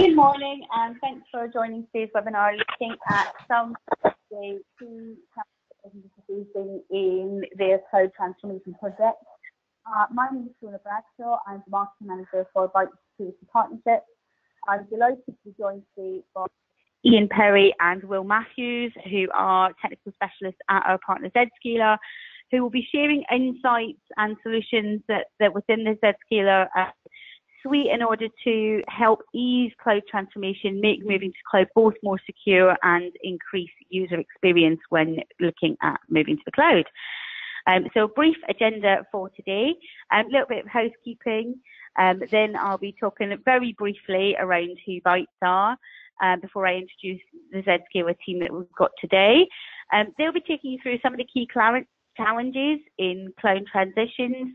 Good morning, and thanks for joining today's webinar looking at some of the key challenges facing in their cloud transformation project. My name is Fiona Bradshaw. I'm the marketing manager for Bytes and Zscaler Partnership. I'm delighted to be joined today by Ian Perry and Will Matthews, who are technical specialists at our partner Zscaler, who will be sharing insights and solutions that within the Zscaler suite in order to help ease cloud transformation, make moving to cloud both more secure and increase user experience when looking at moving to the cloud. So brief agenda for today, a little bit of housekeeping, then I'll be talking very briefly around who Bytes are before I introduce the Zscaler team that we've got today. They'll be taking you through some of the key challenges in cloud transitions,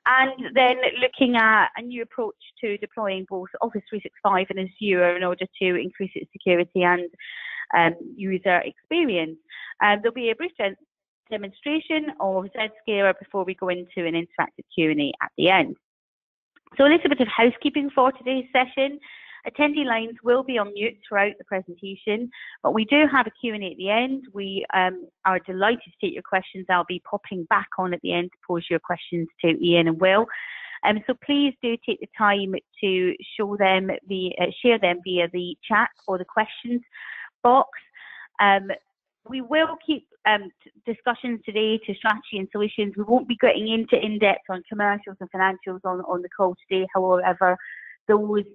and then looking at a new approach to deploying both Office 365 and Azure in order to increase its security and user experience. There'll be a brief demonstration of Zscaler before we go into an interactive Q&A at the end. So a little bit of housekeeping for today's session. Attendee lines will be on mute throughout the presentation, but we do have a Q&A at the end. We are delighted to take your questions. I'll be popping back on at the end to pose your questions to Ian and Will. So please do take the time to share them via the chat or the questions box. We will keep discussions today to strategy and solutions. We won't be getting into in-depth on commercials and financials on the call today. However, those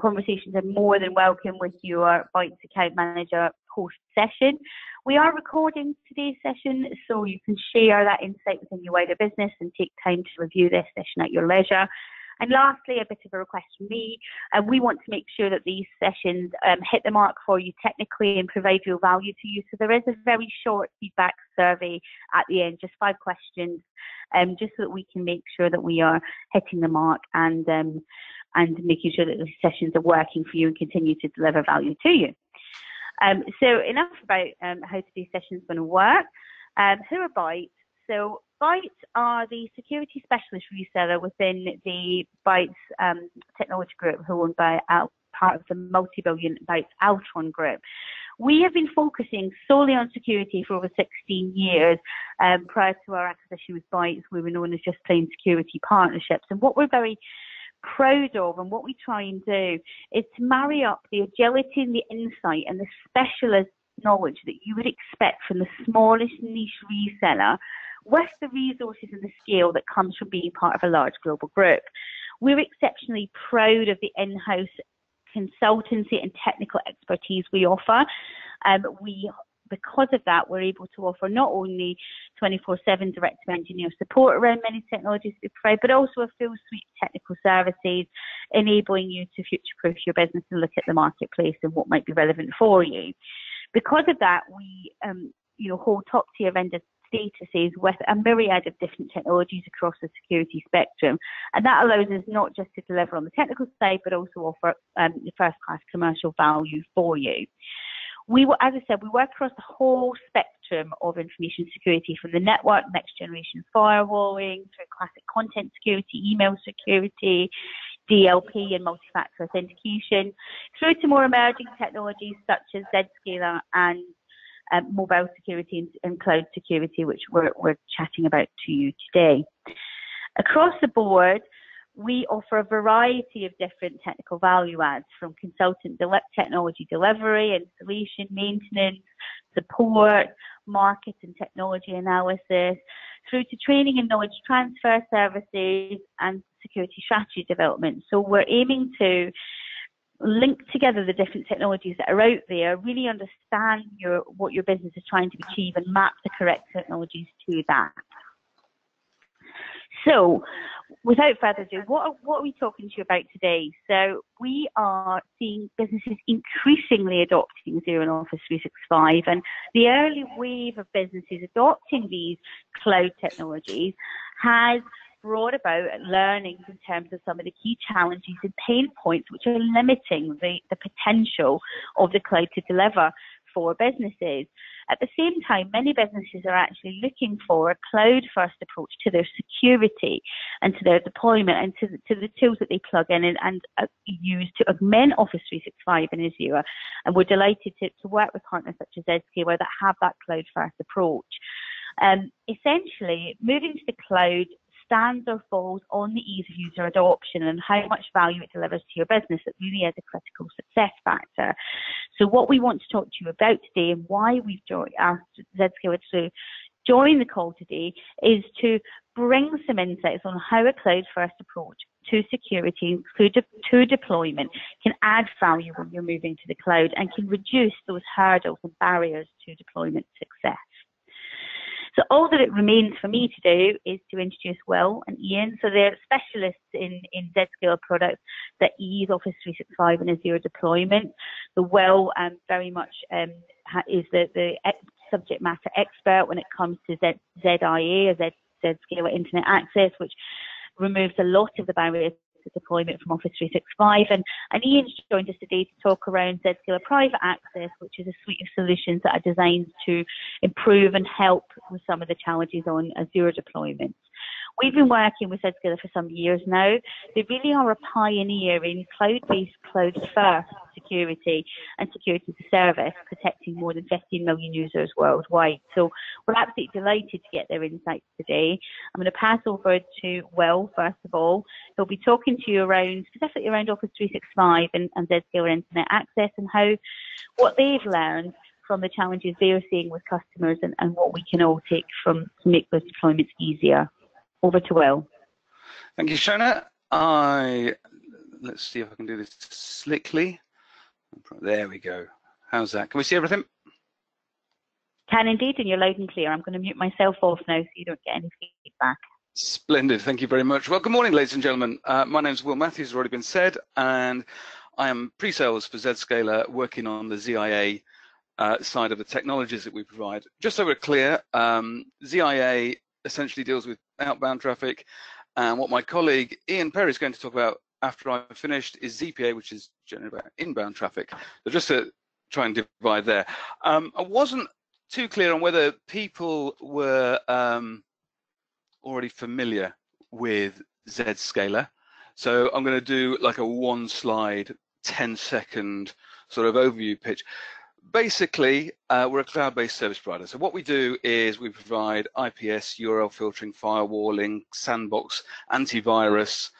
conversations are more than welcome with your Bytes account manager post session. We are recording today's session, so you can share that insight within your wider business and take time to review this session at your leisure. And lastly, a bit of a request from me, we want to make sure that these sessions hit the mark for you technically and provide real value to you. So there is a very short feedback survey at the end, just 5 questions, just so that we can make sure that we are hitting the mark and making sure that the sessions are working for you and continue to deliver value to you. So enough about how today's session is going to work. Who are Bytes? So Bytes are the security specialist reseller within the Bytes technology group, who are owned by part of the multi-billion Bytes Altron group. We have been focusing solely on security for over 16 years. Prior to our acquisition with Bytes, we were known as just plain security partnerships. And what we're very proud of and what we try and do is to marry up the agility and the insight and the specialist knowledge that you would expect from the smallest niche reseller with the resources and the scale that comes from being part of a large global group. We're exceptionally proud of the in-house consultancy and technical expertise we offer. Because of that, we're able to offer not only 24/7 direct engineer support around many technologies we provide, but also a full suite of technical services, enabling you to future-proof your business and look at the marketplace and what might be relevant for you. Because of that, we hold top-tier vendor statuses with a myriad of different technologies across the security spectrum, and that allows us not just to deliver on the technical side, but also offer the first-class commercial value for you. As I said, we work across the whole spectrum of information security, from the network, next generation firewalling, through classic content security, email security, DLP and multi-factor authentication, through to more emerging technologies such as Zscaler and mobile security and cloud security, which we're chatting about to you today. Across the board, we offer a variety of different technical value adds, from consultant technology delivery, installation, maintenance, support, market and technology analysis, through to training and knowledge transfer services and security strategy development. So we're aiming to link together the different technologies that are out there, really understand what your business is trying to achieve, and map the correct technologies to that. So, without further ado, what are we talking to you about today? So, we are seeing businesses increasingly adopting Azure and Office 365, and the early wave of businesses adopting these cloud technologies has brought about learnings in terms of some of the key challenges and pain points which are limiting the potential of the cloud to deliver for businesses. At the same time, many businesses are actually looking for a cloud-first approach to their security and to their deployment and to the tools that they plug in and use to augment Office 365 and Azure. And we're delighted to work with partners such as Zscaler that have that cloud-first approach. Essentially, moving to the cloud stands or falls on the ease of user adoption and how much value it delivers to your business. It really is a critical success factor. So what we want to talk to you about today and why we've asked Zscaler to join the call today is to bring some insights on how a cloud-first approach to security, to deployment, can add value when you're moving to the cloud and can reduce those hurdles and barriers to deployment success. So all that it remains for me to do is to introduce Will and Ian. So they're specialists in Zscaler products that ease Office 365 and Azure deployment. So Will very much is the subject matter expert when it comes to ZIA, or Zscaler Internet Access, which removes a lot of the barriers to deployment from Office 365. And Ian's joined us today to talk around Zscaler Private Access, which is a suite of solutions that are designed to improve and help with some of the challenges on Azure deployments. We've been working with Zscaler for some years now. They really are a pioneer in cloud-based, cloud-first security and security as a service, protecting more than 15 million users worldwide. So we're absolutely delighted to get their insights today. I'm going to pass over to Will, first of all. He'll be talking to you specifically around Office 365 and Zscaler Internet Access and what they've learned from the challenges they're seeing with customers and what we can all take to make those deployments easier. Over to Will. Thank you, Shona. Let's see if I can do this slickly. There we go. How's that? Can we see everything? Can indeed, and you're loud and clear. I'm going to mute myself off now so you don't get any feedback. Splendid. Thank you very much. Well, good morning, ladies and gentlemen. My name is Will Matthews, has already been said, and I am pre-sales for Zscaler, working on the ZIA side of the technologies that we provide. Just so we're clear, ZIA essentially deals with outbound traffic, and what my colleague Ian Perry is going to talk about after I've finished is ZPA, which is generally about inbound traffic. So just to try and divide there. I wasn't too clear on whether people were already familiar with Zscaler, so I'm going to do like a one-slide, 10-second sort of overview pitch. Basically, we're a cloud-based service provider. So what we do is we provide IPS, URL filtering, firewalling, sandbox, antivirus,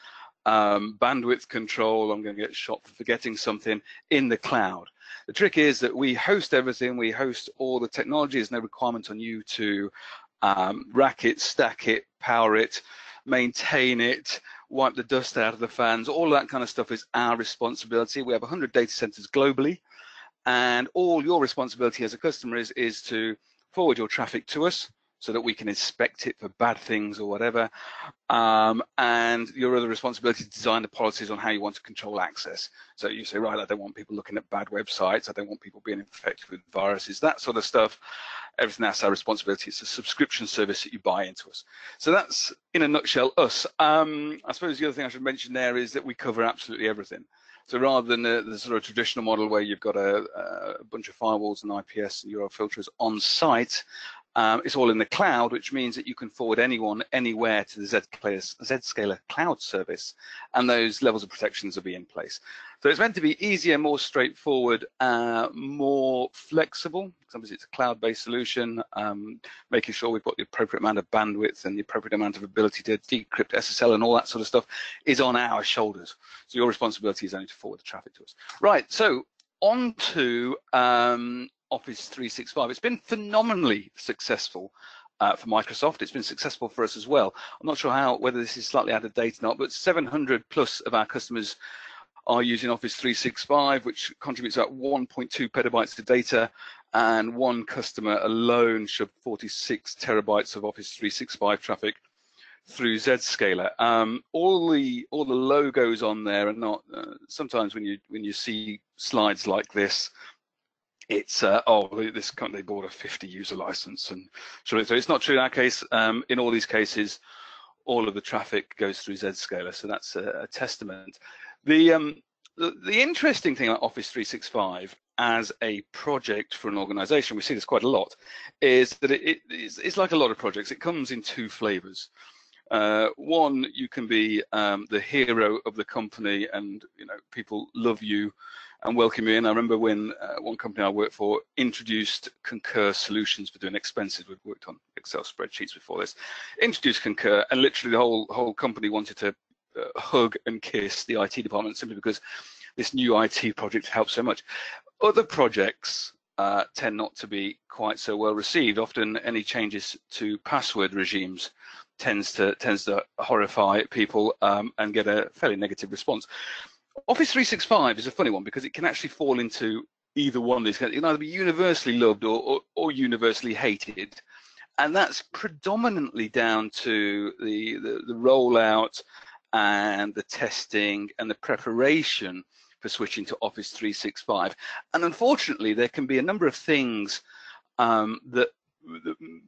bandwidth control. I'm going to get shot for forgetting something in the cloud. The trick is that we host everything. We host all the technology. There's no requirement on you to rack it, stack it, power it, maintain it, wipe the dust out of the fans. All that kind of stuff is our responsibility. We have 100 data centers globally. And all your responsibility as a customer is to forward your traffic to us so that we can inspect it for bad things or whatever. And your other responsibility is to design the policies on how you want to control access. So you say, right, I don't want people looking at bad websites. I don't want people being infected with viruses, that sort of stuff. Everything that's our responsibility. It's a subscription service that you buy into us. So that's, in a nutshell, us. I suppose the other thing I should mention there is that we cover absolutely everything. So rather than the sort of traditional model where you've got a bunch of firewalls and IPS and URL filters on site, it's all in the cloud, which means that you can forward anyone anywhere to the Zscaler cloud service, and those levels of protections will be in place. So it's meant to be easier, more straightforward, more flexible. Obviously, it's a cloud-based solution, making sure we've got the appropriate amount of bandwidth and the appropriate amount of ability to decrypt SSL and all that sort of stuff is on our shoulders. So your responsibility is only to forward the traffic to us. Right, so on to Office 365. It's been phenomenally successful for Microsoft. It's been successful for us as well. I'm not sure whether this is slightly out of date or not, but 700 plus of our customers are using Office 365, which contributes about 1.2 petabytes of data, and one customer alone shoved 46 terabytes of Office 365 traffic through Zscaler. All the logos on there are not. Sometimes when you see slides like this, it's this company bought a 50 user license, and so it's not true in our case. In all these cases, all of the traffic goes through Zscaler, so that's a testament. The interesting thing about Office 365, as a project for an organization, we see this quite a lot, is that it's like a lot of projects. It comes in two flavors. One, you can be the hero of the company, and people love you and welcome you in. I remember when one company I worked for introduced Concur solutions for doing expenses. We'd worked on Excel spreadsheets before this. Introduced Concur, and literally the whole company wanted to hug and kiss the IT department simply because this new IT project helped so much. Other projects tend not to be quite so well received. Often any changes to password regimes tends to horrify people and get a fairly negative response. Office 365 is a funny one because it can actually fall into either one of these. It can either be universally loved or universally hated, and that's predominantly down to the rollout and the testing and the preparation for switching to Office 365. And unfortunately, there can be a number of things that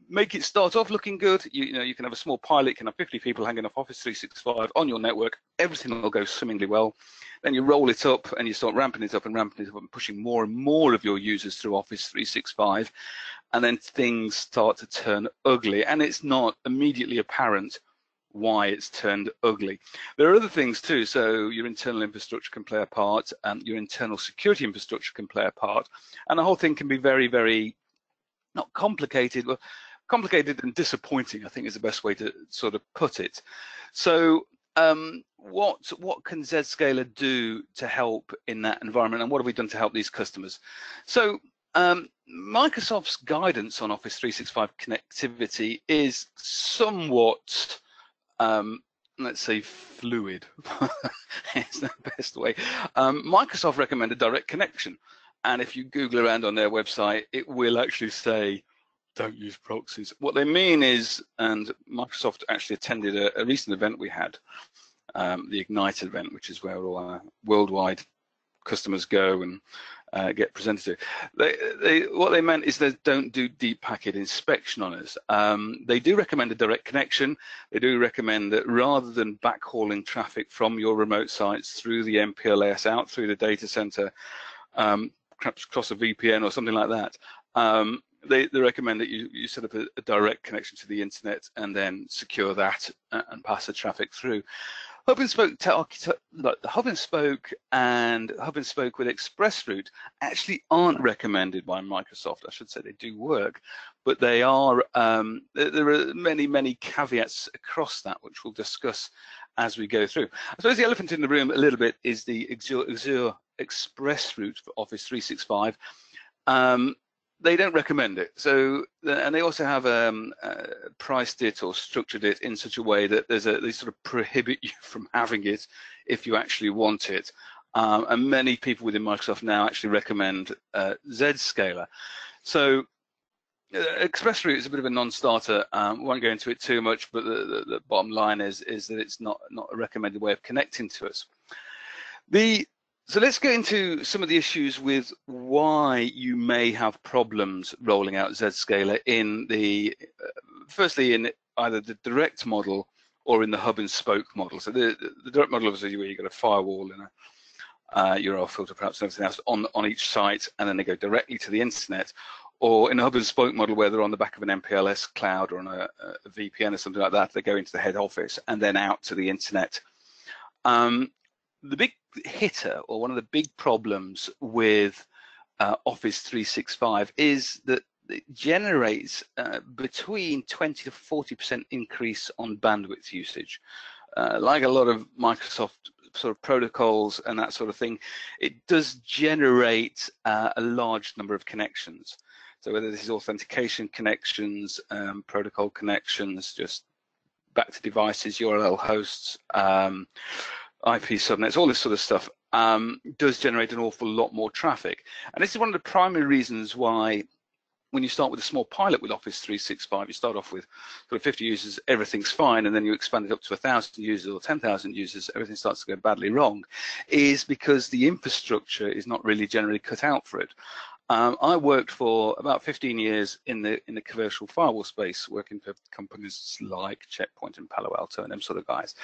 make it start off looking good. You can have a small pilot, you can have 50 people hanging off Office 365 on your network, everything will go swimmingly well. Then you roll it up and you start ramping it up and pushing more and more of your users through Office 365, and then things start to turn ugly, and it's not immediately apparent why it's turned ugly. There are other things too. So your internal infrastructure can play a part, and your internal security infrastructure can play a part, and the whole thing can be very, very not complicated, but complicated and disappointing, I think is the best way to sort of put it. So what can Zscaler do to help in that environment, and what have we done to help these customers? So Microsoft's guidance on Office 365 connectivity is somewhat let's say fluid. It's the best way. Microsoft recommended direct connection, and if you Google around on their website, it will actually say don't use proxies. What they mean is, and Microsoft actually attended a recent event we had, the Ignite event, which is where all our worldwide customers go and get presented to. What they meant is they don't do deep packet inspection on us. They do recommend a direct connection. They do recommend that rather than backhauling traffic from your remote sites through the MPLS out through the data center, perhaps across a VPN or something like that, they recommend that you set up a direct connection to the internet and then secure that and pass the traffic through. Hub and spoke and hub and spoke with ExpressRoute actually aren't recommended by Microsoft. I should say they do work, but they are. There are many caveats across that, which we'll discuss as we go through. I suppose the elephant in the room a little bit is the Azure ExpressRoute for Office 365. They don't recommend it. So, and they also have priced it or structured it in such a way that they sort of prohibit you from having it if you actually want it. And many people within Microsoft now actually recommend Zscaler. So ExpressRoute is a bit of a non-starter. Won't go into it too much, but the bottom line is that it's not a recommended way of connecting to us. So let's get into some of the issues with why you may have problems rolling out Zscaler in firstly in either the direct model or in the hub and spoke model. So the direct model obviously where you've got a firewall and a URL filter perhaps and everything else on each site, and then they go directly to the internet. Or in a hub and spoke model where they're on the back of an MPLS cloud or on a VPN or something like that, they go into the head office and then out to the internet. The big hitter, or one of the big problems with Office 365 is that it generates between 20 to 40% increase on bandwidth usage. Like a lot of Microsoft sort of protocols and that sort of thing, it does generate a large number of connections. So whether this is authentication connections, protocol connections, just back to devices, URL hosts, IP subnets, all this sort of stuff does generate an awful lot more traffic. And this is one of the primary reasons why when you start with a small pilot with Office 365, you start off with sort of 50 users, everything's fine, and then you expand it up to 1,000 users or 10,000 users, everything starts to go badly wrong, is because the infrastructure is not really generally cut out for it. I worked for about 15 years in the commercial firewall space, working for companies like Checkpoint and Palo Alto and them sort of guys.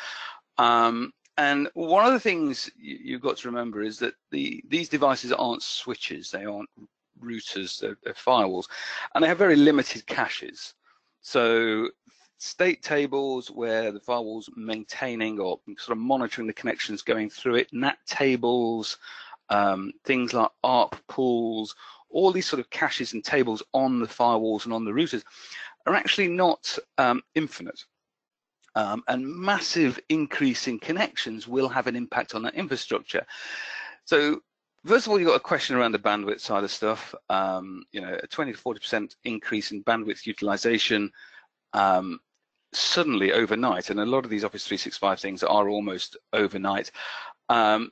And one of the things you've got to remember is that these devices aren't switches, they aren't routers, they're firewalls, and they have very limited caches. So state tables where the firewall's maintaining or sort of monitoring the connections going through it, NAT tables, things like ARP pools, all these sort of caches and tables on the firewalls and on the routers are actually not infinite. And massive increase in connections will have an impact on that infrastructure. So first of all, you've got a question around the bandwidth side of stuff. You know, a 20 to 40% increase in bandwidth utilization suddenly overnight, and a lot of these Office 365 things are almost overnight.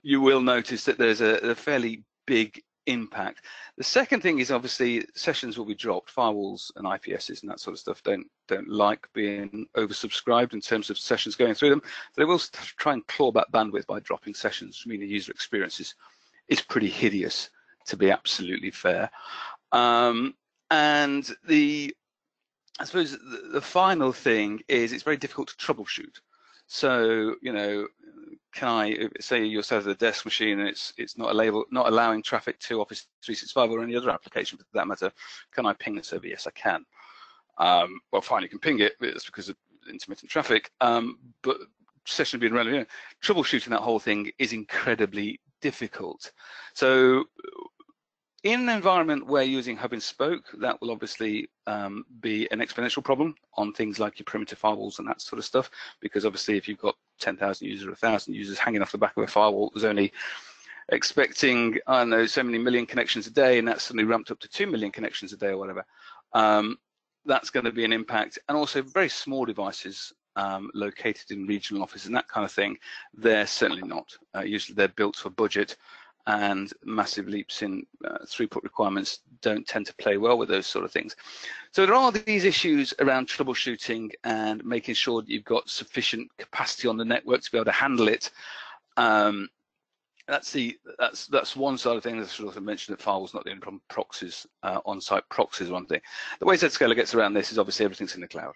You will notice that there's a fairly big impact. The second thing is obviously sessions will be dropped. Firewalls and IPSs and that sort of stuff don't like being oversubscribed in terms of sessions going through them. So they will try and claw back bandwidth by dropping sessions. I mean, the user experience is pretty hideous, to be absolutely fair. And I suppose the final thing is it's very difficult to troubleshoot. So, you know, can I say you're set at a desk machine and it's not allowing traffic to Office 365 or any other application for that matter? Can I ping the server? Yes, I can. Well, fine, you can ping it. It's because of intermittent traffic. But session being relevant, you know, troubleshooting that whole thing is incredibly difficult. So in an environment where you're using hub and spoke, that will obviously be an exponential problem on things like your perimeter firewalls and that sort of stuff, because obviously if you've got 10,000 users or 1,000 users hanging off the back of a firewall, there's only expecting, I don't know, so many million connections a day, and that's suddenly ramped up to 2 million connections a day or whatever. That's going to be an impact. And also very small devices located in regional offices and that kind of thing, they're certainly not. Usually they're built for budget, and massive leaps in throughput requirements don't tend to play well with those sort of things. So there are these issues around troubleshooting and making sure that you've got sufficient capacity on the network to be able to handle it. That's one side of things. I should also mention that firewall's not the only problem. Proxies, on-site proxies, one thing. The way Zscaler gets around this is obviously everything's in the cloud.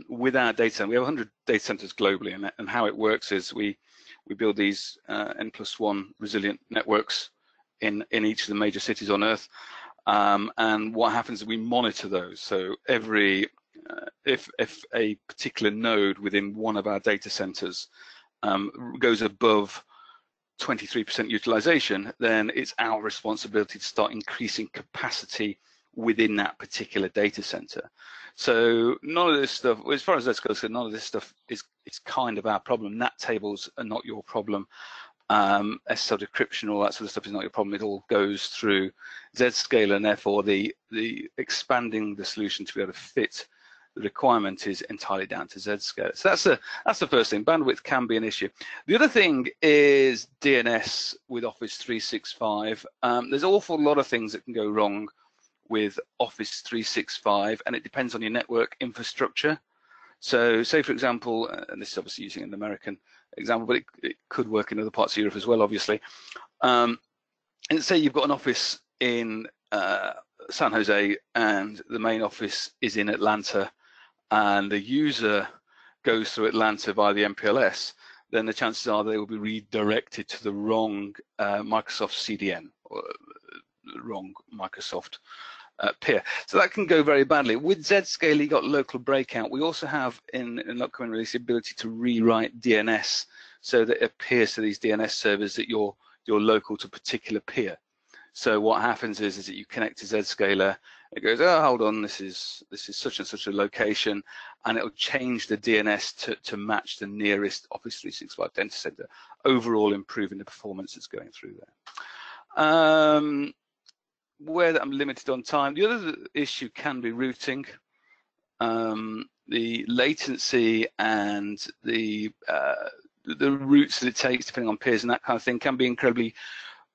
With our data center, we have 100 data centers globally, and how it works is we build these N+1 resilient networks in each of the major cities on Earth, and what happens is we monitor those. So every if a particular node within one of our data centers goes above 23% utilization, then it's our responsibility to start increasing capacity within that particular data center. So none of this stuff, as far as that's concerned, none of this stuff is kind of our problem. NAT tables are not your problem. SSL decryption, all that sort of stuff is not your problem. It all goes through Zscaler, and therefore the expanding the solution to be able to fit the requirement is entirely down to Zscaler. So that's the first thing. Bandwidth can be an issue. The other thing is DNS with Office 365. There's an awful lot of things that can go wrong with Office 365, and it depends on your network infrastructure. So say, for example, and this is obviously using an American example, but it could work in other parts of Europe as well, obviously. And say you've got an office in San Jose and the main office is in Atlanta, and the user goes through Atlanta via the MPLS, then the chances are they will be redirected to the wrong Microsoft CDN, or wrong Microsoft peer. So that can go very badly. With Zscaler, you got local breakout. We also have in an upcoming release the ability to rewrite DNS so that it appears to these DNS servers that you're local to a particular peer. So what happens is that you connect to Zscaler, it goes, oh, hold on, this is such and such a location, and it'll change the DNS to match the nearest Office 365 data center, overall improving the performance that's going through there. Where I'm limited on time, the other issue can be routing. The latency and the routes that it takes, depending on peers and that kind of thing, can be incredibly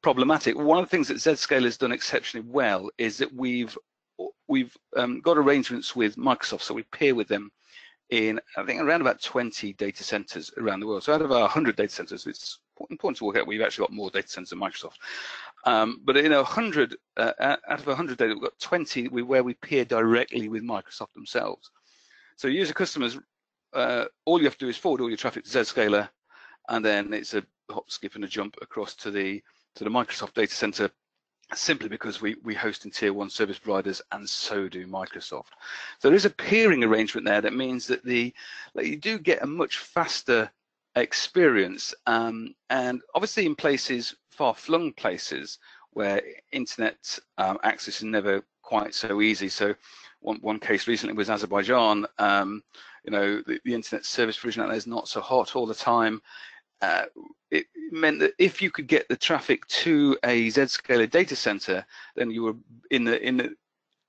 problematic. One of the things that Zscaler has done exceptionally well is that we've got arrangements with Microsoft, so we peer with them in, I think, around about 20 data centers around the world. So out of our 100 data centers, it's important to work out we've actually got more data centers than Microsoft. But in 100, out of 100 data, we've got 20 where we peer directly with Microsoft themselves. So user customers, all you have to do is forward all your traffic to Zscaler, and then it's a hop, skip, and a jump across to the Microsoft data center, simply because we host in tier 1 service providers, and so do Microsoft. So there is a peering arrangement there that means that you do get a much faster experience, and obviously in places, far-flung places, where internet access is never quite so easy. So one case recently was Azerbaijan. You know, the internet service provision out there is not so hot all the time. It meant that if you could get the traffic to a Zscaler data center, then you were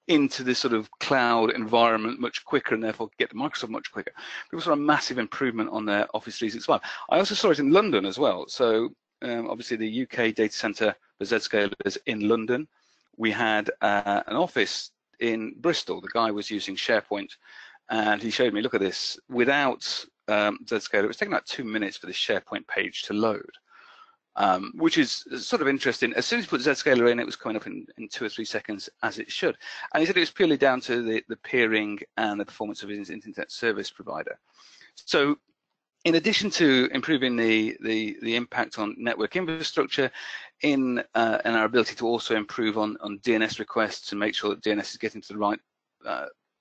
into this sort of cloud environment much quicker, and therefore get to Microsoft much quicker. People saw a massive improvement on their Office 365. I also saw it in London as well. So obviously the UK data center for Zscaler is in London. We had an office in Bristol. The guy was using SharePoint, and he showed me, look at this, without Zscaler, it was taking about 2 minutes for this SharePoint page to load, which is sort of interesting. As soon as you put Zscaler in, it was coming up in 2 or 3 seconds, as it should. And he said it was purely down to the peering and the performance of his internet service provider. So in addition to improving the impact on network infrastructure, in our ability to also improve on DNS requests and make sure that DNS is getting to the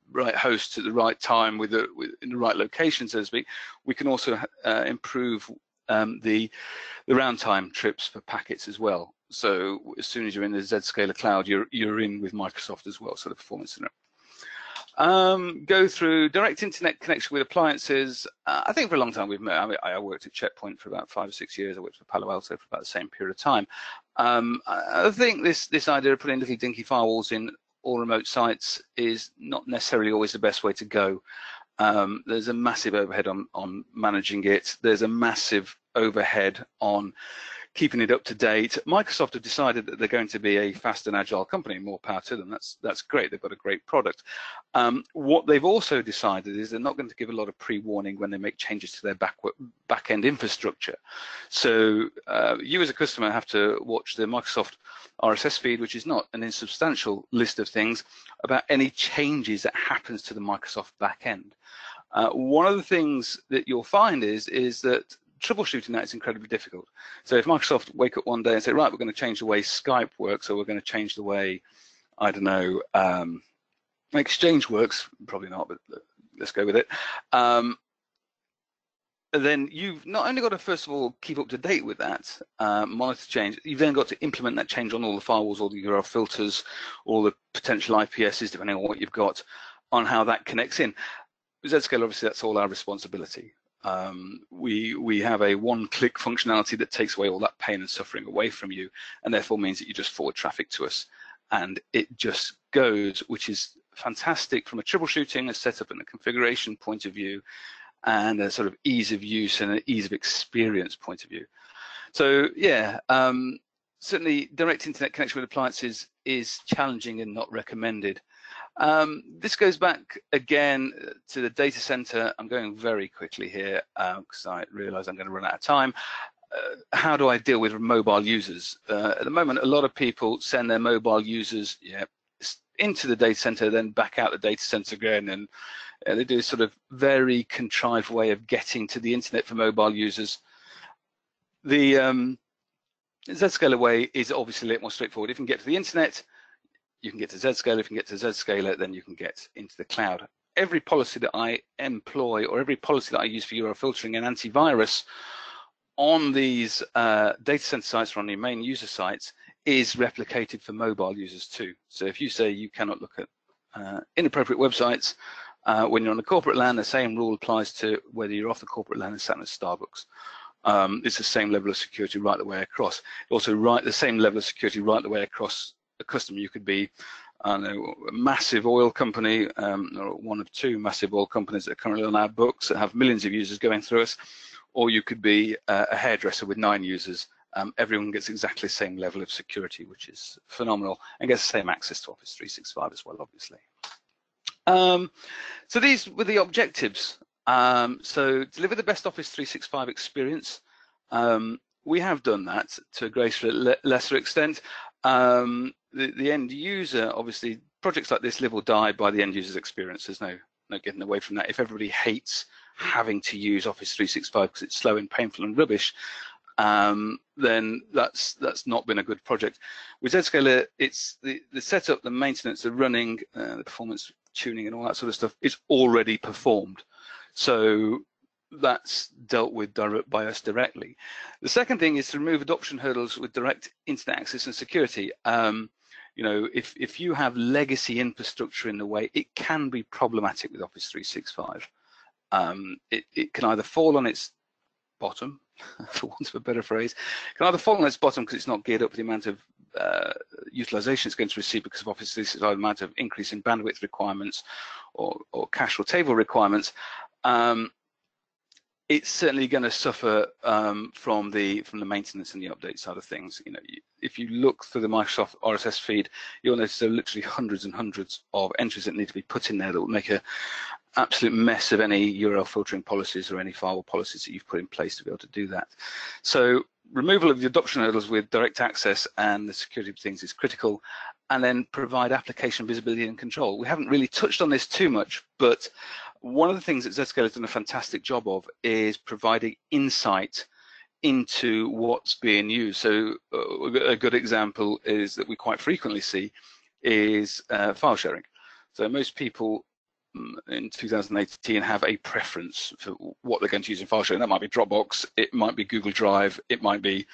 right host at the right time in the right location, so to speak, we can also improve the round time trips for packets as well. So as soon as you're in the Zscaler cloud, you're in with Microsoft as well, so the performance in it. Go through direct internet connection with appliances. I think for a long time we've met. I worked at Checkpoint for about 5 or 6 years. I worked for Palo Alto for about the same period of time. I think this idea of putting little dinky firewalls in all remote sites is not necessarily always the best way to go. There's a massive overhead on managing it. There's a massive overhead on keeping it up to date. Microsoft have decided that they're going to be a fast and agile company. More power to them. That's great. They've got a great product. What they've also decided is they're not going to give a lot of pre-warning when they make changes to their back-end infrastructure. So you as a customer have to watch the Microsoft RSS feed, which is not an insubstantial list of things, about any changes that happens to the Microsoft back-end. One of the things that you'll find is that troubleshooting that is incredibly difficult. So if Microsoft wake up one day and say, right, we're going to change the way Skype works, or we're going to change the way, I don't know, Exchange works, probably not, but let's go with it. Then you've not only got to, first of all, keep up to date with that, monitor change, you've then got to implement that change on all the firewalls, all the URL filters, all the potential IPSs, depending on what you've got, on how that connects in. With Zscaler, obviously, that's all our responsibility. We have a one-click functionality that takes away all that pain and suffering away from you, and therefore means that you just forward traffic to us, and it just goes, which is fantastic from a troubleshooting, a setup, and a configuration point of view, and a sort of ease of use and an ease of experience point of view. So yeah, certainly direct internet connection with appliances is challenging and not recommended. This goes back again to the data center. I'm going very quickly here because I realize I'm going to run out of time. How do I deal with mobile users? At the moment, a lot of people send their mobile users into the data center, then back out the data center again, and they do a sort of very contrived way of getting to the internet for mobile users. The Zscaler way is obviously a little more straightforward. If you can get to the internet, you can get to Zscaler. If you can get to Zscaler, then you can get into the cloud. Every policy that I employ, or every policy that I use for URL filtering and antivirus on these data center sites or on the main user sites is replicated for mobile users too. So if you say you cannot look at inappropriate websites when you're on the corporate LAN, the same rule applies to whether you're off the corporate LAN and sat in a Starbucks. It's the same level of security right the way across. Also, the same level of security right the way across a customer. You could be, I don't know, a massive oil company, or one of two massive oil companies that are currently on our books that have millions of users going through us, or you could be a hairdresser with 9 users. Everyone gets exactly the same level of security, which is phenomenal, and gets the same access to Office 365 as well, obviously. So these were the objectives. So deliver the best Office 365 experience. We have done that to a greater lesser extent. The end user, obviously, projects like this live or die by the end user's experience. There's no getting away from that. If everybody hates having to use Office 365 because it's slow and painful and rubbish, then that's not been a good project. With Zscaler, it's the setup, the maintenance, the running, the performance tuning and all that sort of stuff is already performed. So that's dealt with by us directly. The second thing is to remove adoption hurdles with direct internet access and security. You know, if you have legacy infrastructure in the way, it can be problematic with Office 365. It can either fall on its bottom, for want of a better phrase, it can either fall on its bottom because it's not geared up for the amount of utilization it's going to receive because of Office 365, the amount of increase in bandwidth requirements or cache or table requirements. It's certainly going to suffer from the maintenance and the update side of things. You know, if you look through the Microsoft RSS feed, you'll notice there are literally hundreds and hundreds of entries that need to be put in there that will make an absolute mess of any URL filtering policies or any firewall policies that you've put in place to be able to do that. So removal of the adoption hurdles with direct access and the security things is critical, and then provide application visibility and control. We haven't really touched on this too much, but one of the things that Zscaler has done a fantastic job of is providing insight into what's being used. So a good example is that we quite frequently see is file sharing. So most people in 2018 have a preference for what they're going to use in file sharing. That might be Dropbox, it might be Google Drive, it might be,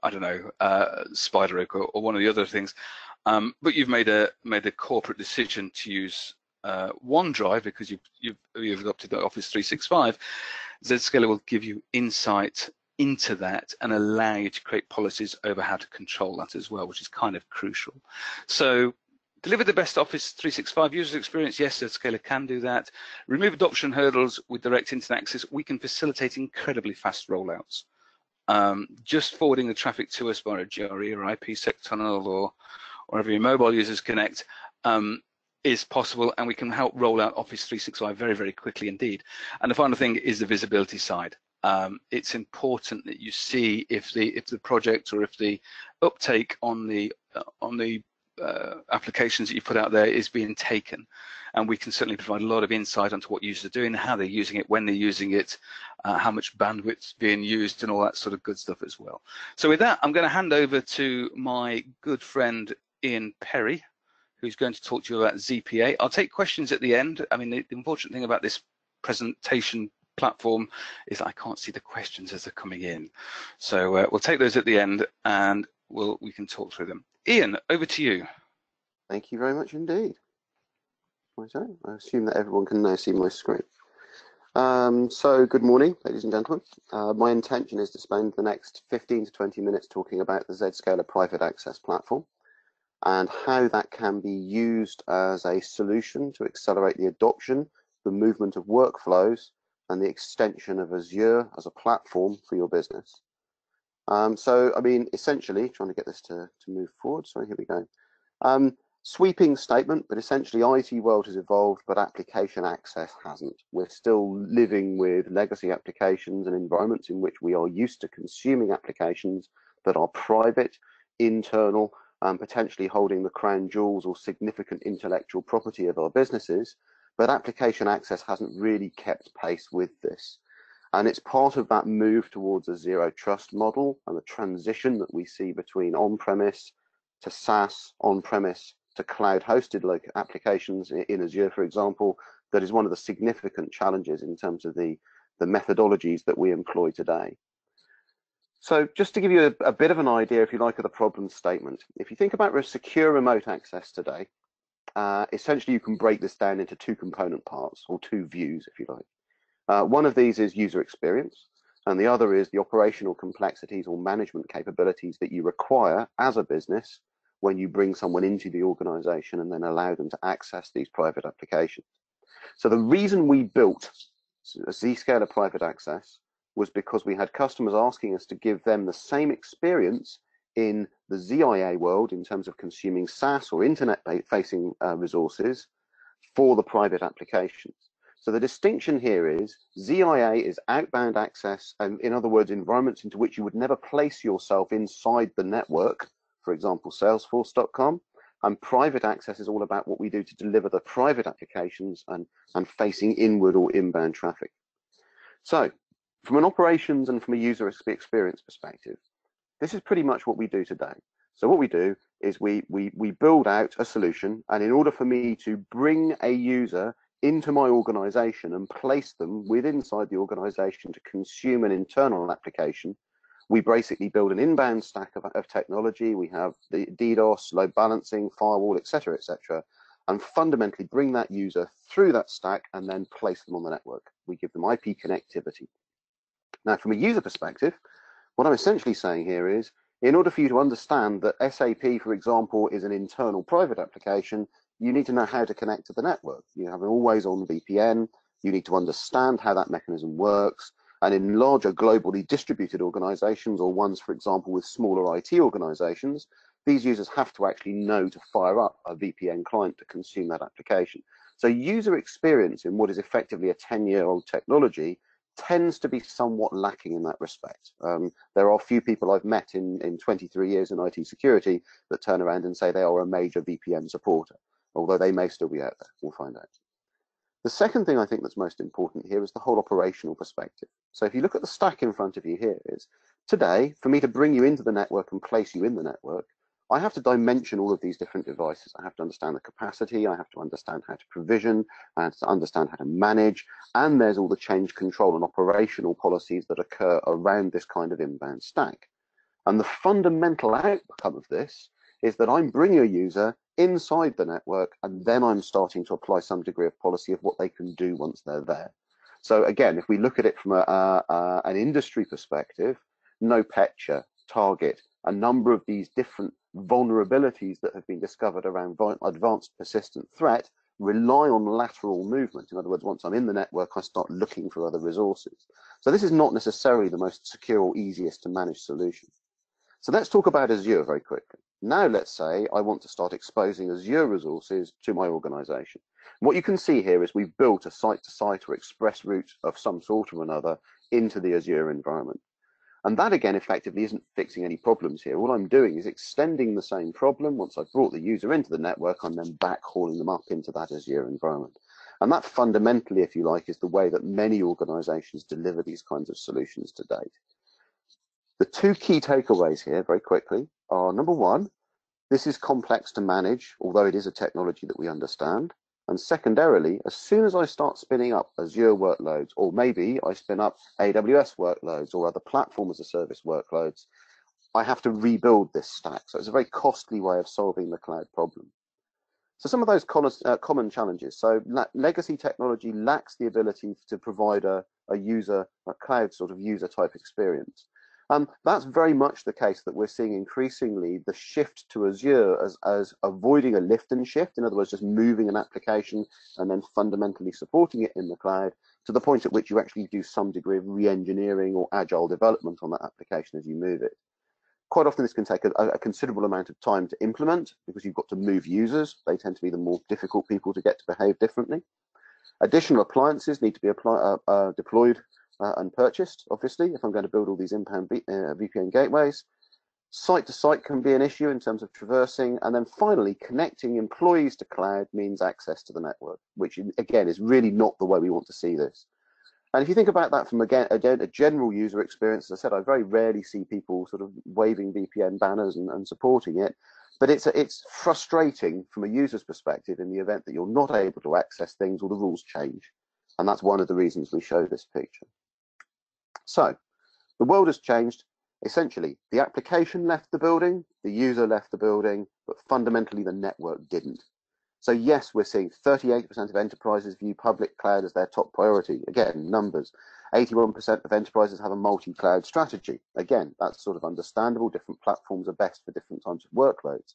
I don't know, SpiderOak or one of the other things. But you've made a corporate decision to use OneDrive because you've adopted the Office 365. Zscaler will give you insight into that and allow you to create policies over how to control that as well, which is kind of crucial. So deliver the best Office 365 user experience. Yes, Zscaler can do that. Remove adoption hurdles with direct internet access. We can facilitate incredibly fast rollouts. Just forwarding the traffic to us via a GRE or IPsec tunnel or wherever your mobile users connect is possible, and we can help roll out Office 365 very, very quickly indeed. And the final thing is the visibility side. It's important that you see if the project or if the uptake on the applications that you put out there is being taken, and we can certainly provide a lot of insight onto what users are doing, how they're using it, when they're using it, how much bandwidth's being used, and all that sort of good stuff as well. So with that, I'm going to hand over to my good friend Ian Perry, who's going to talk to you about ZPA. I'll take questions at the end. I mean, the unfortunate thing about this presentation platform is I can't see the questions as they're coming in. So we'll take those at the end and we can talk through them. Ian, over to you. Thank you very much indeed. I assume that everyone can now see my screen. So good morning, ladies and gentlemen. My intention is to spend the next 15 to 20 minutes talking about the Zscaler private access platform and how that can be used as a solution to accelerate the adoption, the movement of workflows, and the extension of Azure as a platform for your business. So, I mean, essentially, trying to get this to move forward. So here we go. Sweeping statement, but essentially IT world has evolved, but application access hasn't. We're still living with legacy applications and environments in which we are used to consuming applications that are private, internal, potentially holding the crown jewels or significant intellectual property of our businesses, but application access hasn't really kept pace with this. And it's part of that move towards a zero trust model and the transition that we see between on-premise to SaaS, on-premise to cloud-hosted applications in Azure, for example, that is one of the significant challenges in terms of the methodologies that we employ today. So just to give you a bit of an idea, if you like, of the problem statement, if you think about secure remote access today, essentially you can break this down into two component parts, or two views, if you like. One of these is user experience, and the other is the operational complexities or management capabilities that you require as a business when you bring someone into the organization and then allow them to access these private applications. So the reason we built a Zscaler private access was because we had customers asking us to give them the same experience in the ZIA world in terms of consuming SaaS or internet-facing resources for the private applications. So the distinction here is ZIA is outbound access, and in other words, environments into which you would never place yourself inside the network, for example, Salesforce.com, and private access is all about what we do to deliver the private applications and facing inward or inbound traffic. So from an operations and from a user experience perspective, this is pretty much what we do today. So what we do is we build out a solution, and in order for me to bring a user into my organization and place them inside the organization to consume an internal application, we basically build an inbound stack of technology. We have the DDoS, load balancing, firewall, etc., and fundamentally bring that user through that stack and then place them on the network. We give them IP connectivity. Now, from a user perspective, what I'm essentially saying here is, in order for you to understand that SAP, for example, is an internal private application, you need to know how to connect to the network. You have an always-on VPN. You need to understand how that mechanism works. And in larger globally distributed organizations, or ones, for example, with smaller IT organizations, these users have to actually know to fire up a VPN client to consume that application. So user experience in what is effectively a 10-year-old technology tends to be somewhat lacking in that respect. There are few people I've met in 23 years in IT security that turn around and say they are a major VPN supporter, although they may still be out there. We'll find out. The second thing I think that's most important here is the whole operational perspective. So if you look at the stack in front of you here, is today, for me to bring you into the network and place you in the network, I have to dimension all of these different devices. I have to understand the capacity, I have to understand how to provision, I have to understand how to manage, and there's all the change control and operational policies that occur around this kind of inbound stack. And the fundamental outcome of this is that I'm bringing a user inside the network, and then I'm starting to apply some degree of policy of what they can do once they're there. So again, if we look at it from an industry perspective, NoPetya, Target, a number of these different vulnerabilities that have been discovered around advanced persistent threat rely on lateral movement. In other words, once I'm in the network, I start looking for other resources. So this is not necessarily the most secure or easiest to manage solution. So let's talk about Azure very quickly. Now let's say I want to start exposing Azure resources to my organization. What you can see here is we've built a site-to-site or express route of some sort or another into the Azure environment. And that, again, effectively isn't fixing any problems here. All I'm doing is extending the same problem. Once I've brought the user into the network, I'm then backhauling them up into that Azure environment. And that fundamentally, if you like, is the way that many organizations deliver these kinds of solutions to date. The two key takeaways here, very quickly, are number one, this is complex to manage, although it is a technology that we understand. And secondarily, as soon as I start spinning up Azure workloads, or maybe I spin up AWS workloads or other platform as a service workloads, I have to rebuild this stack. So it's a very costly way of solving the cloud problem. So some of those common challenges. So legacy technology lacks the ability to provide a cloud sort of user type experience. That's very much the case that we're seeing increasingly the shift to Azure as avoiding a lift and shift. In other words, just moving an application and then fundamentally supporting it in the cloud to the point at which you actually do some degree of re-engineering or agile development on that application as you move it. Quite often this can take a considerable amount of time to implement because you've got to move users. They tend to be the more difficult people to get to behave differently. Additional appliances need to be deployed and purchased, obviously, if I'm going to build all these inbound VPN gateways. Site-to-site can be an issue in terms of traversing. And then finally, connecting employees to cloud means access to the network, which, again, is really not the way we want to see this. And if you think about that from, again, a general user experience, as I said, I very rarely see people sort of waving VPN banners and supporting it. But it's frustrating from a user's perspective in the event that you're not able to access things or the rules change. And that's one of the reasons we show this picture. So the world has changed. Essentially, the application left the building, the user left the building, but fundamentally the network didn't. So yes, we're seeing 38% of enterprises view public cloud as their top priority. Again, numbers. 81% of enterprises have a multi-cloud strategy. Again, that's sort of understandable. Different platforms are best for different types of workloads.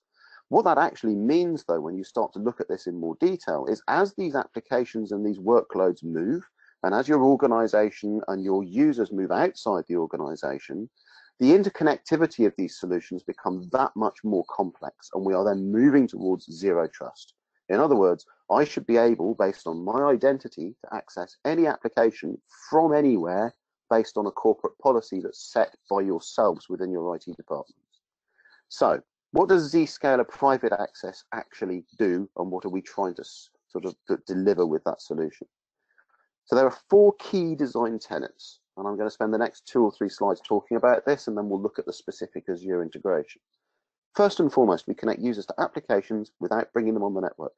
What that actually means, though, when you start to look at this in more detail, is as these applications and these workloads move, and as your organization and your users move outside the organization, the interconnectivity of these solutions become that much more complex, and we are then moving towards zero trust. In other words, I should be able, based on my identity, to access any application from anywhere based on a corporate policy that's set by yourselves within your IT departments. So what does Zscaler private access actually do, and what are we trying to sort of deliver with that solution? So there are 4 key design tenets, and I'm going to spend the next 2 or 3 slides talking about this, and then we'll look at the specific Azure integration. First and foremost, we connect users to applications without bringing them on the network.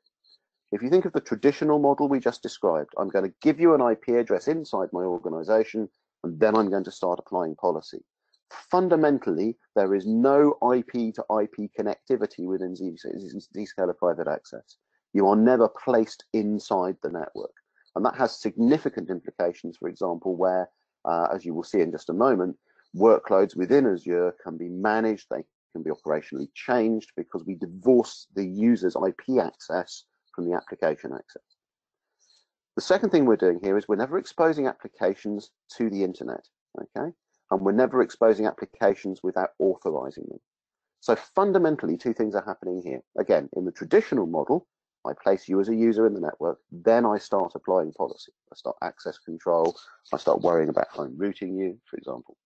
If you think of the traditional model we just described, I'm going to give you an IP address inside my organization, and then I'm going to start applying policy. Fundamentally, there is no IP to IP connectivity within Zscaler private access. You are never placed inside the network. And that has significant implications, for example, where, as you will see in just a moment, workloads within Azure can be managed, they can be operationally changed because we divorce the user's IP access from the application access. The second thing we're doing here is we're never exposing applications to the internet, okay? And we're never exposing applications without authorizing them. So fundamentally, 2 things are happening here. Again, in the traditional model, I place you as a user in the network, then I start applying policy. I start access control, I start worrying about home routing you, for example.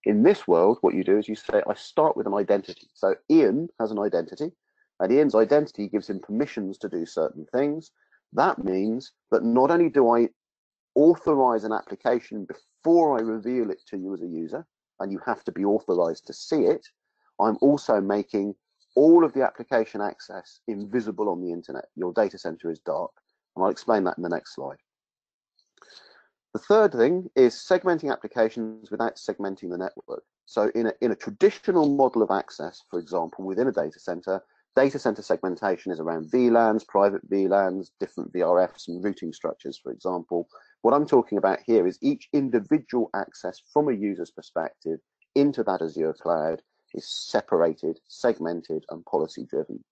In this world, what you do is you say, I start with an identity. So Ian has an identity, and Ian's identity gives him permissions to do certain things. That means that not only do I authorize an application before I reveal it to you as a user, and you have to be authorized to see it, I'm also making all of the application access invisible on the internet. Your data center is dark, and I'll explain that in the next slide. The third thing is segmenting applications without segmenting the network. So in a traditional model of access, for example, within a data center segmentation is around VLANs, private VLANs, different VRFs and routing structures, for example. What I'm talking about here is each individual access from a user's perspective into that Azure cloud is separated, segmented, and policy driven.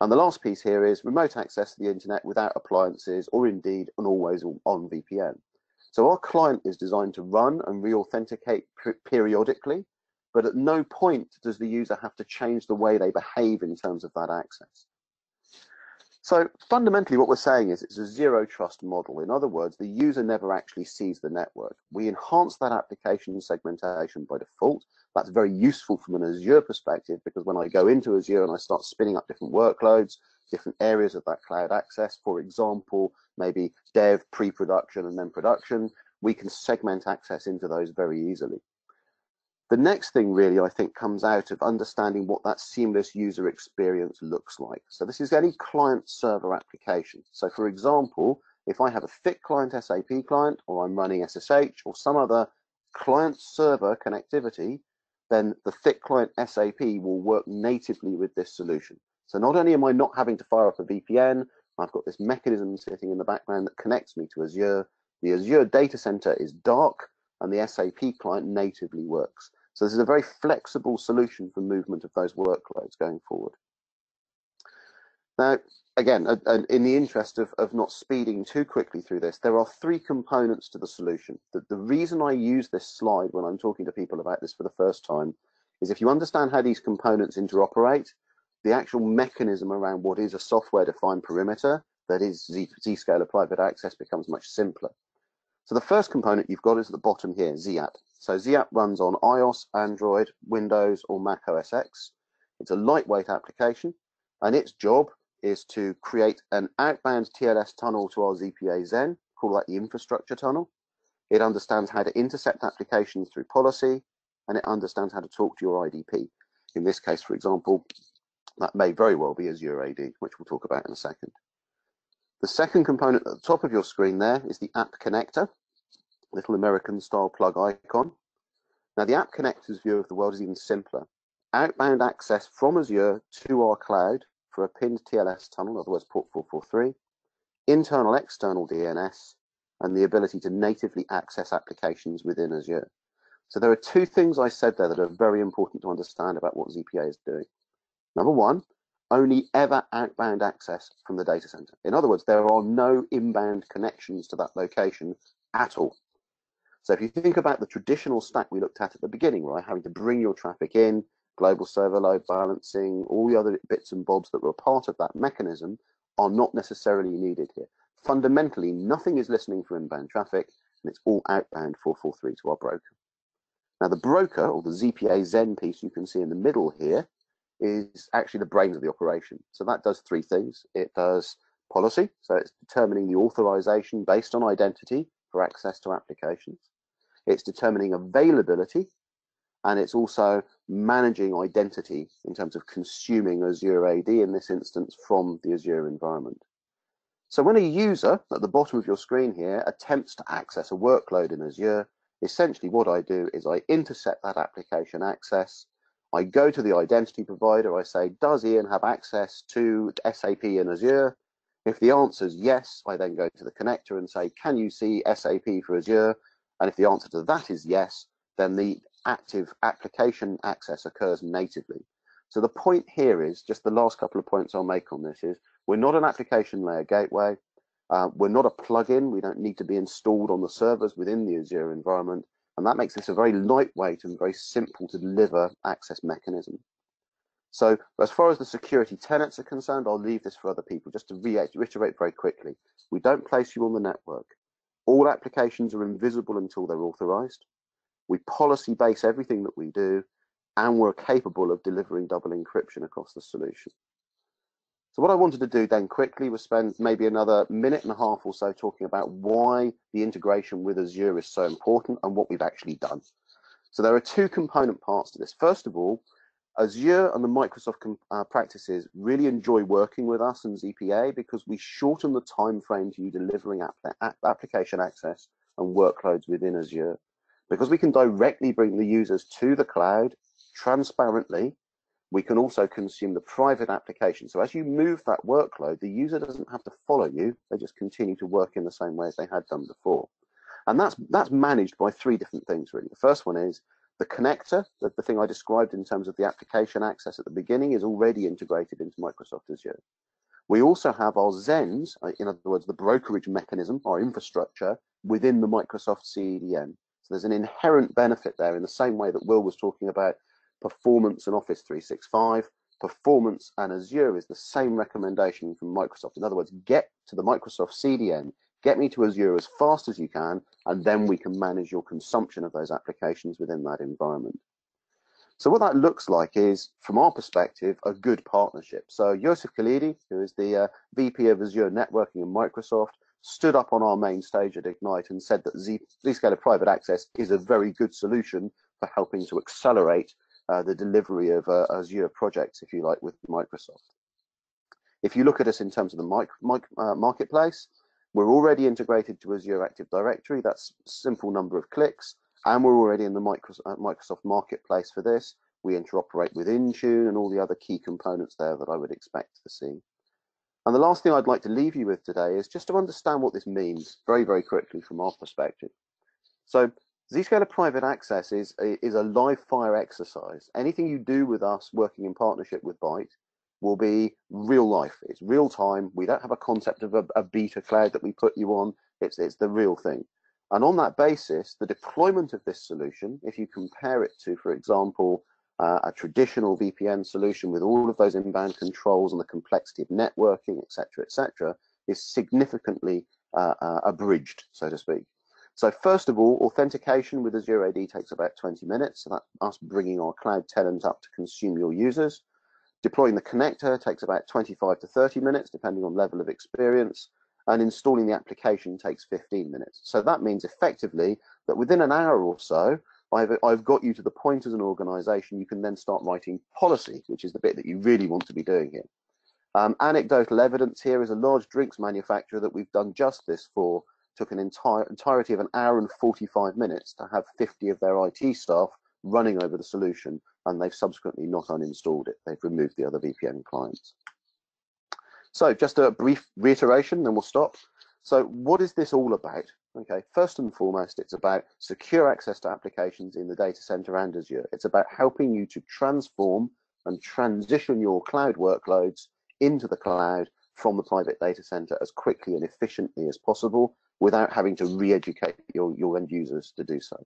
And the last piece here is remote access to the internet without appliances or indeed an always on VPN. So our client is designed to run and re-authenticate periodically, but at no point does the user have to change the way they behave in terms of that access. So fundamentally what we're saying is it's a zero trust model. In other words, the user never actually sees the network. We enhance that application segmentation by default. That's very useful from an Azure perspective because when I go into Azure and I start spinning up different workloads, different areas of that cloud access, for example, maybe dev, pre-production, and then production, we can segment access into those very easily. The next thing really, I think, comes out of understanding what that seamless user experience looks like. So this is any client-server application. So for example, if I have a thick client SAP client, or I'm running SSH, or some other client-server connectivity, then the thick client SAP will work natively with this solution. So not only am I not having to fire up a VPN, I've got this mechanism sitting in the background that connects me to Azure. The Azure data center is dark, and the SAP client natively works. So this is a very flexible solution for movement of those workloads going forward. Now, again, in the interest of not speeding too quickly through this, there are 3 components to the solution. The reason I use this slide when I'm talking to people about this for the first time is if you understand how these components interoperate, the actual mechanism around what is a software-defined perimeter, that is Zscaler private access, becomes much simpler. So the first component you've got is at the bottom here, ZApp. So ZApp runs on iOS, Android, Windows, or Mac OS X. It's a lightweight application, and its job is to create an outbound TLS tunnel to our ZPA Zen, call that the infrastructure tunnel. It understands how to intercept applications through policy, and it understands how to talk to your IDP. In this case, for example, that may very well be Azure AD, which we'll talk about in a second. The second component at the top of your screen there is the app connector, little American style plug icon. Now the app connector's view of the world is even simpler. Outbound access from Azure to our cloud for a pinned TLS tunnel, otherwise port 443, internal external DNS, and the ability to natively access applications within Azure. So there are 2 things I said there that are very important to understand about what ZPA is doing. Number 1, only ever outbound access from the data center. In other words, there are no inbound connections to that location at all. So if you think about the traditional stack we looked at the beginning, right, having to bring your traffic in, global server load balancing, all the other bits and bobs that were a part of that mechanism are not necessarily needed here. Fundamentally, nothing is listening for inbound traffic, and it's all outbound 443 to our broker. Now the broker, or the ZPA Zen piece you can see in the middle here, is actually the brains of the operation. So that does 3 things. It does policy, so it's determining the authorization based on identity for access to applications. It's determining availability, and it's also managing identity in terms of consuming Azure AD in this instance from the Azure environment. So when a user at the bottom of your screen here attempts to access a workload in Azure, essentially what I do is I intercept that application access. I go to the identity provider, I say, does Ian have access to SAP in Azure? If the answer is yes, I then go to the connector and say, can you see SAP for Azure? And if the answer to that is yes, then the active application access occurs natively. So the point here is, just the last couple of points I'll make on this is, we're not an application layer gateway. We're not a plugin. We don't need to be installed on the servers within the Azure environment. And that makes this a very lightweight and very simple to deliver access mechanism. So as far as the security tenets are concerned, I'll leave this for other people. Just to reiterate very quickly, we don't place you on the network. All applications are invisible until they're authorized. We policy base everything that we do, and we're capable of delivering double encryption across the solution. So what I wanted to do then quickly was spend maybe another minute and a half or so talking about why the integration with Azure is so important and what we've actually done. So there are two component parts to this. First of all, Azure and the Microsoft practices really enjoy working with us and ZPA because we shorten the time frame to you delivering application access and workloads within Azure. Because we can directly bring the users to the cloud transparently, we can also consume the private application. So as you move that workload, the user doesn't have to follow you. They just continue to work in the same way as they had done before. And that's managed by three different things, really. The first one is the connector, the thing I described in terms of the application access at the beginning, is already integrated into Microsoft Azure. We also have our Zens, in other words, the brokerage mechanism, our infrastructure, within the Microsoft CDN. So there's an inherent benefit there in the same way that Will was talking about performance and Office 365. Performance and Azure is the same recommendation from Microsoft. In other words, get to the Microsoft CDN, get me to Azure as fast as you can, and then we can manage your consumption of those applications within that environment. So what that looks like is, from our perspective, a good partnership. So Yosef Khalidi, who is the VP of Azure Networking in Microsoft, stood up on our main stage at Ignite and said that Zscaler Private Access is a very good solution for helping to accelerate the delivery of Azure projects, if you like, with Microsoft. If you look at us in terms of the marketplace, we're already integrated to Azure Active Directory. That's a simple number of clicks. And we're already in the Microsoft marketplace for this. We interoperate with Intune and all the other key components there that I would expect to see. And the last thing I'd like to leave you with today is just to understand what this means very, very quickly from our perspective. So Zscaler Private Access is a live fire exercise. Anything you do with us working in partnership with Byte will be real life. It's real time. We don't have a concept of a beta cloud that we put you on. It's the real thing. And on that basis, the deployment of this solution, if you compare it to, for example, a traditional VPN solution with all of those inbound controls and the complexity of networking, et cetera, is significantly abridged, so to speak. So first of all, authentication with Azure AD takes about 20 minutes. So that's us bringing our cloud tenant up to consume your users. Deploying the connector takes about 25 to 30 minutes, depending on level of experience. And installing the application takes 15 minutes. So that means effectively that within an hour or so, I've got you to the point as an organization, you can then start writing policy, which is the bit that you really want to be doing here. Anecdotal evidence here is a large drinks manufacturer that we've done just this for, took an entirety of an hour and 45 minutes to have 50 of their IT staff running over the solution, and they've subsequently not uninstalled it. They've removed the other VPN clients. So just a brief reiteration, then we'll stop. So what is this all about? Okay, first and foremost, it's about secure access to applications in the data center and Azure. It's about helping you to transform and transition your cloud workloads into the cloud from the private data center as quickly and efficiently as possible without having to re-educate your end users to do so.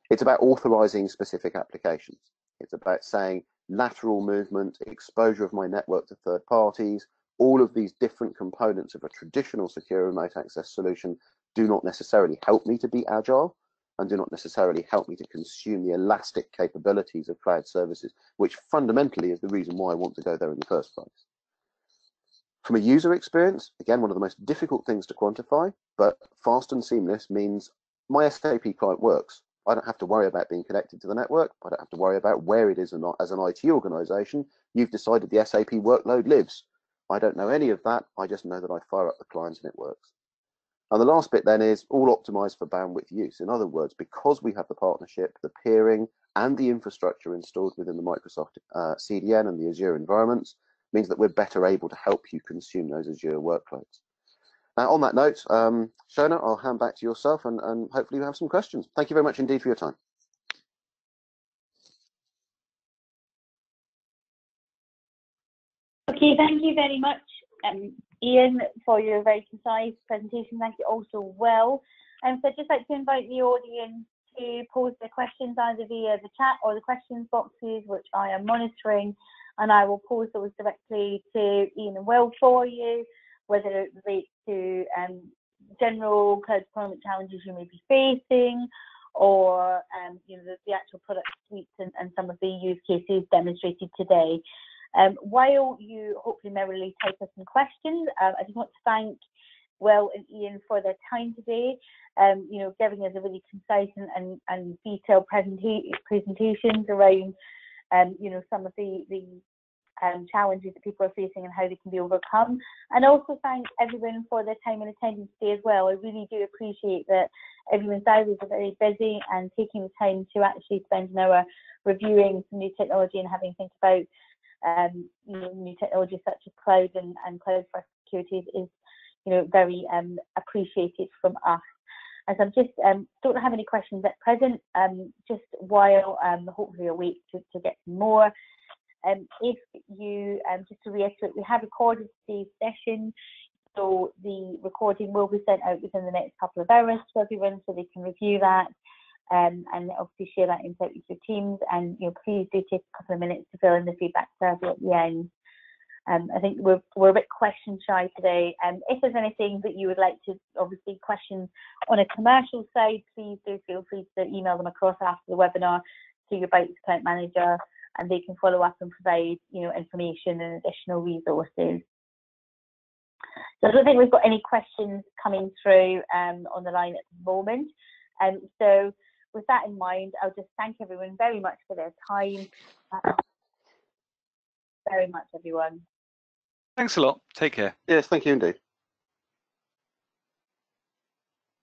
It's about authorizing specific applications. It's about saying lateral movement, exposure of my network to third parties. All of these different components of a traditional secure remote access solution do not necessarily help me to be agile and do not necessarily help me to consume the elastic capabilities of cloud services, which fundamentally is the reason why I want to go there in the first place. From a user experience, again, one of the most difficult things to quantify, but fast and seamless means my SAP client works. I don't have to worry about being connected to the network. I don't have to worry about where it is or not. As an IT organization, you've decided the SAP workload lives. I don't know any of that. I just know that I fire up the client and it works. And the last bit then is all optimized for bandwidth use. In other words, because we have the partnership, the peering, and the infrastructure installed within the Microsoft CDN and the Azure environments, means that we're better able to help you consume those Azure workloads. Now, on that note, Shona, I'll hand back to yourself and hopefully you have some questions. Thank you very much indeed for your time. Okay, thank you very much, Ian, for your very concise presentation. Thank you also well. So I'd just like to invite the audience to pose their questions either via the chat or the questions boxes, which I am monitoring, and I will pose those directly to Ian and Will for you, whether it relates to general cloud deployment challenges you may be facing, or you know, the actual product suites and some of the use cases demonstrated today. While you hopefully merrily type us some questions, I just want to thank Will and Ian for their time today, you know, giving us a really concise and detailed presentations around, you know, some of the challenges that people are facing and how they can be overcome. And also thank everyone for their time and attendance today as well. I really do appreciate that everyone's diaries are very busy, and taking the time to actually spend an hour reviewing some new technology and having to think about you know, new technologies such as cloud and cloud first security is, you know, very appreciated from us. As I'm just don't have any questions at present, just while hopefully await to get some more. If you just to reiterate, we have recorded today's session, so the recording will be sent out within the next couple of hours to everyone, so they can review that. And obviously share that insight with your teams, and you know, please do take a couple of minutes to fill in the feedback survey at the end. I think we're a bit question shy today. If there's anything that you would like to, obviously questions on a commercial side, please do feel free to email them across after the webinar to your Bytes account manager, and they can follow up and provide, you know, information and additional resources. So I don't think we've got any questions coming through on the line at the moment. So with that in mind, I'll just thank everyone very much for their time. Very much, everyone. Thanks a lot. Take care. Yes, thank you indeed.